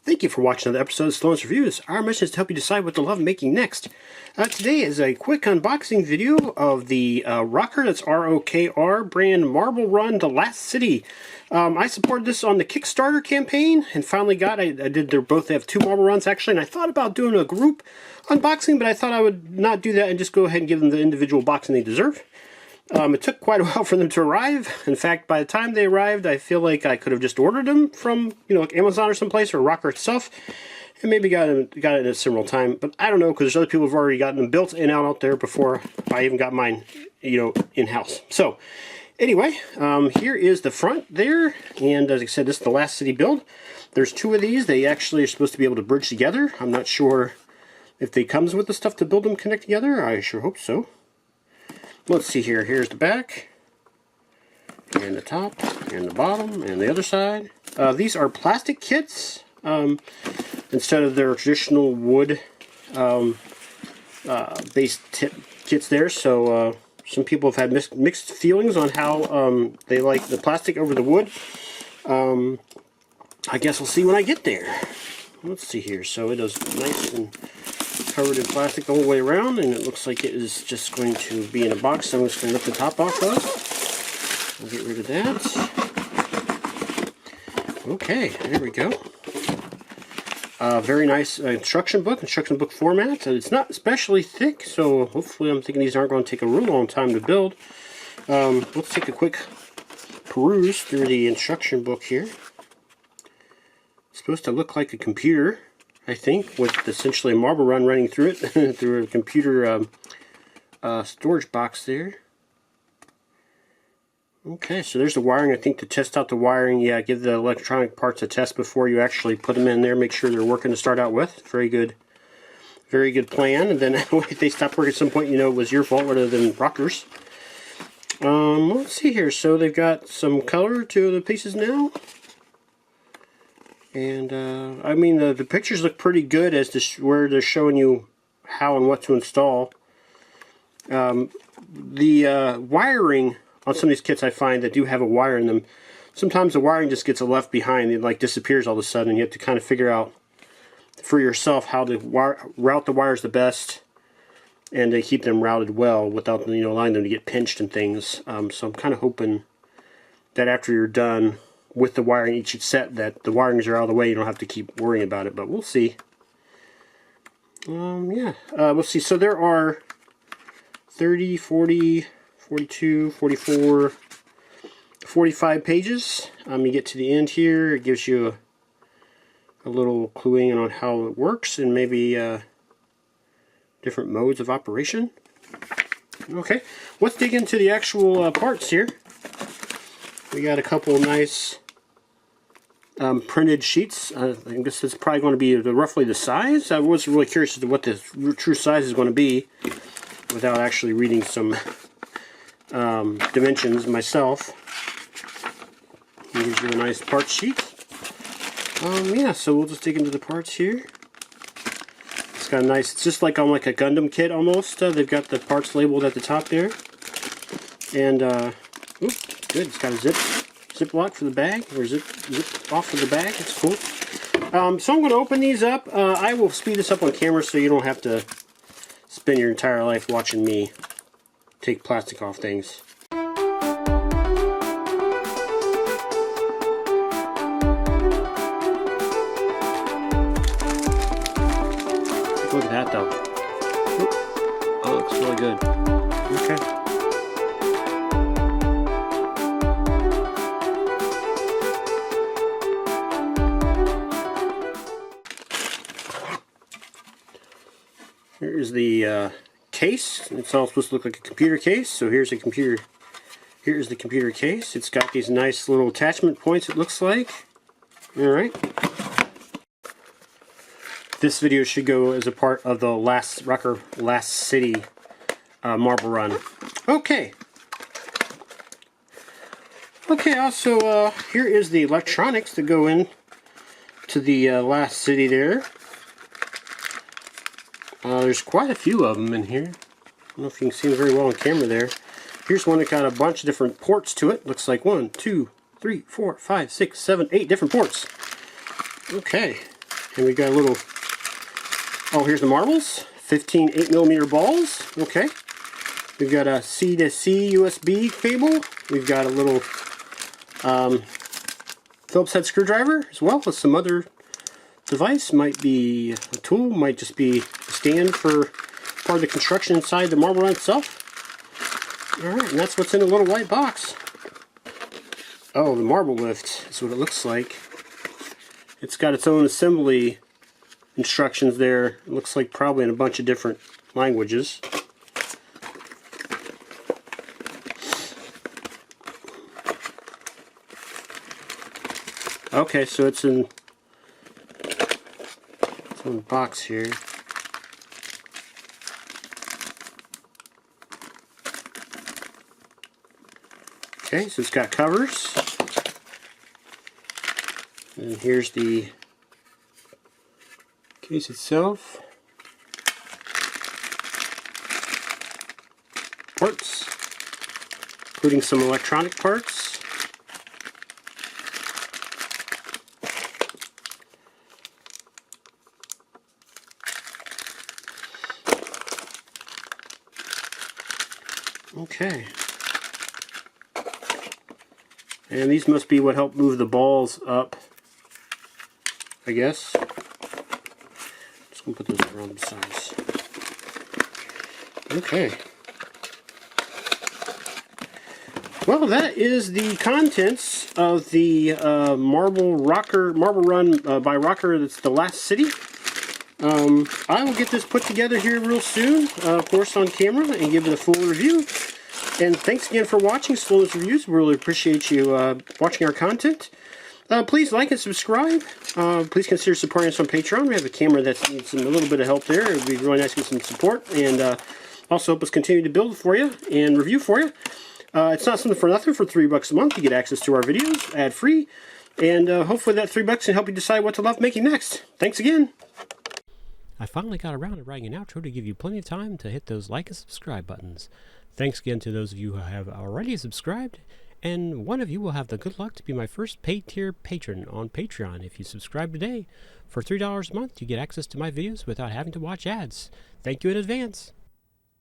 Thank you for watching another episode of Sloan's Reviews. Our mission is to help you decide what to love making next. Today is a quick unboxing video of the ROKR, that's R-O-K-R, brand Marble Run The Last City. I supported this on the Kickstarter campaign and finally got, I did, they have two marble runs actually, and I thought about doing a group unboxing, but I thought I would not do that and just go ahead and give them the individual boxing they deserve. It took quite a while for them to arrive. In fact, by the time they arrived, I feel like I could have just ordered them from, like Amazon or someplace, or ROKR itself, and maybe got it at a similar time. But I don't know, because there's other people who've already gotten them built and out there before I even got mine, in-house. So, anyway, here is the front there, and as I said, this is the Last City build. There's two of these. They actually are supposed to be able to bridge together. I'm not sure if they comes with the stuff to build them connect together. I sure hope so. Let's see here. Here's the back, and the top, and the bottom, and the other side. These are plastic kits instead of their traditional wood based kits there. So some people have had mixed feelings on how they like the plastic over the wood. I guess we'll see when I get there. Let's see here. So it is nice and covered in plastic the whole way around, and it looks like it is just going to be in a box. So I'm just going to rip the top off of. I'll get rid of that. Okay, there we go. Very nice instruction book format. It's not especially thick, so hopefully I'm thinking these aren't going to take a real long time to build. Let's take a quick peruse through the instruction book here. It's supposed to look like a computer, I think, with essentially a marble run running through it, through a computer storage box there. Okay, so there's the wiring. I think to test out the wiring, yeah, give the electronic parts a test before you actually put them in there. Make sure they're working to start out with. Very good plan. And then if they stop working at some point, it was your fault rather than ROKR's. Let's see here. So they've got some color to the pieces now. And, I mean, the pictures look pretty good as to where they're showing you how and what to install. The wiring on some of these kits I find that do have a wire in them, sometimes the wiring just gets left behind. It like disappears all of a sudden, and you have to kind of figure out for yourself how to route the wires the best and to keep them routed well without allowing them to get pinched and things. So I'm kind of hoping that after you're done with the wiring each set, that the wirings are out of the way, you don't have to keep worrying about it, but we'll see. Yeah, we'll see. So there are 30, 40, 42, 44, 45 pages. You get to the end here, it gives you a little cluing on how it works and maybe different modes of operation. Okay, let's dig into the actual parts here. We got a couple nice printed sheets. I guess it's probably going to be roughly the size. I was really curious as to what the true size is going to be without actually reading some dimensions myself. Here's your nice part sheet. Yeah, so we'll just dig into the parts here. It's got a nice, it's just like on like a Gundam kit almost. They've got the parts labeled at the top there. And, good, it's got a zip lock for the bag, or zip off for the bag. It's cool. So I'm going to open these up. I will speed this up on camera so you don't have to spend your entire life watching me take plastic off things. Look at that though. Oh, it looks really good. Okay. Here is the case. It's all supposed to look like a computer case. So here's a computer. Here's the computer case. It's got these nice little attachment points, it looks like. Alright. This video should go as a part of the ROKR Last City marble run. Okay. Okay, also here is the electronics that go in to the Last City there. There's quite a few of them in here. I don't know if you can see them very well on camera there. Here's one that got a bunch of different ports to it. Looks like 1, 2, 3, 4, 5, 6, 7, 8 different ports. Okay. And we've got a little, oh, here's the marbles, 15 8mm balls. Okay. We've got a C to C USB cable. We've got a little Phillips head screwdriver as well with some other device. Might be a tool, might just be a stand for part of the construction inside the marble run itself. Alright, and that's what's in a little white box. Oh, the marble lift is what it looks like. It's got its own assembly instructions there. It looks like probably in a bunch of different languages. Okay, so it's in its own box here. Okay, so it's got covers. And here's the case itself. Parts, including some electronic parts. Okay. And these must be what help move the balls up, I guess. Just gonna put those around the sides. Okay. Well, that is the contents of the marble run by ROKR. That's the Last City. I will get this put together here real soon, of course on camera, and give it a full review. And thanks again for watching Sloan's Reviews. We really appreciate you watching our content. Please like and subscribe. Please consider supporting us on Patreon. We have a camera that needs a little bit of help there. It would be really nice to get some support, and also help us continue to build for you and review for you. It's not something for nothing. For $3 a month, you get access to our videos ad-free, and hopefully that $3 can help you decide what to love making next. Thanks again. I finally got around to writing an outro to give you plenty of time to hit those like and subscribe buttons. Thanks again to those of you who have already subscribed, and one of you will have the good luck to be my first paid tier patron on Patreon if you subscribe today. For $3 a month, you get access to my videos without having to watch ads. Thank you in advance.